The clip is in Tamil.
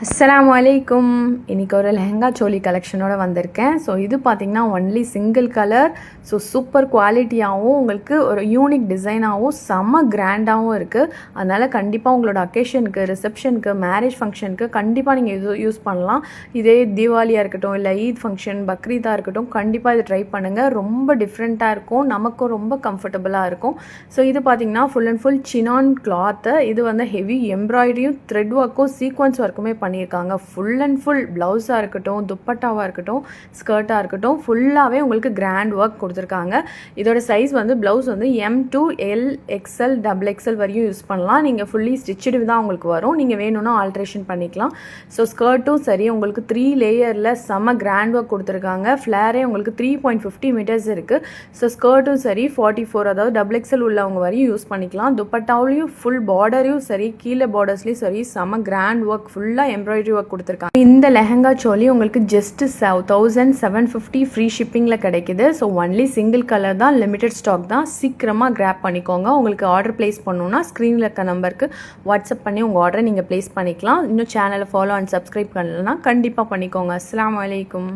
அஸ்ஸலாமு அலைக்கும். இன்றைக்கி ஒரு லெஹங்கா சோலி கலெக்ஷனோடு வந்திருக்கேன். ஸோ இது பார்த்திங்கன்னா only single colour. So super குவாலிட்டியாகவும் உங்களுக்கு ஒரு யூனிக் டிசைனாகவும் செம்ம கிராண்டாகவும் இருக்குது. அதனால் கண்டிப்பாக உங்களோட அக்கேஷனுக்கு, ரிசப்ஷனுக்கு, மேரேஜ் ஃபங்க்ஷனுக்கு கண்டிப்பாக நீங்கள் இது யூஸ் பண்ணலாம். இதே தீபாவளியாக இருக்கட்டும், இல்லை ஈத் ஃபங்க்ஷன், பக்ரீதாக இருக்கட்டும், கண்டிப்பாக இது ட்ரை பண்ணுங்கள். ரொம்ப டிஃப்ரெண்ட்டாக இருக்கும், நமக்கும் ரொம்ப கம்ஃபர்டபுளாக இருக்கும். ஸோ இது பார்த்திங்கன்னா full and full Sinan cloth. இது வந்து ஹெவி எம்ப்ராய்டரியும், த்ரெட் ஒர்க்கும், சீக்வன்ஸ் ஒர்க்குமே பண்ணியிருக்காங்க. ஃபுல் அண்ட் ஃபுல் ப்ளவுஸாக இருக்கட்டும், துப்பட்டாவாக இருக்கட்டும், ஸ்கர்ட்டாக இருக்கட்டும், ஃபுல்லாகவே உங்களுக்கு கிராண்ட் ஒர்க் கொடுத்துருக்காங்க. இதோட சைஸ் வந்து ப்ளவுஸ் வந்து M2 L XL XXL வரையும் யூஸ் பண்ணலாம். நீங்கள் ஃபுல்லி ஸ்டிச்சுடு தான் உங்களுக்கு வரும். நீங்கள் வேணும்னா ஆல்ட்ரேஷன் பண்ணிக்கலாம். ஸோ ஸ்கர்ட்டும் சரி உங்களுக்கு 3 லேயரில் செம்ம கிராண்ட் ஒர்க் கொடுத்துருக்காங்க. ஃப்ளேரே உங்களுக்கு 3.50 மீட்டர்ஸ் இருக்குது. ஸோ ஸ்கர்ட்டும் சரி 44 அதாவது XXL உள்ளவங்க வரையும் யூஸ் பண்ணிக்கலாம். துப்பட்டாவிலையும் ஃபுல் பார்டரையும் சரி, கீழே பார்டர்ஸ்லேயும் சரி செம்ம கிராண்ட் ஒர்க், ஃபுல்லாக எம்ப்ராய்டரி ஒர்க் கொடுத்துருக்காங்க. இந்த லெஹங்கா சோலி உங்களுக்கு ஜஸ்ட் 1750 ஃப்ரீ ஷிப்பிங்கில் கிடைக்குது. ஸோ ஒன்லி சிங்கிள் கலர் தான், லிமிடெட் ஸ்டாக் தான். சீக்கிரமாக கிராப் பண்ணிக்கோங்க. உங்களுக்கு ஆர்டர் ப்ளேஸ் பண்ணணுன்னா ஸ்க்ரீனில் இருக்க நம்பருக்கு வாட்ஸ்அப் பண்ணி உங்கள் ஆர்டரை நீங்கள் ப்ளேஸ் பண்ணிக்கலாம். இன்னும் சேனலை ஃபாலோ அண்ட் சப்ஸ்கிரைப் பண்ணலன்னா கண்டிப்பாக பண்ணிக்கோங்க. அஸ்ஸலாமு அலைக்கும்.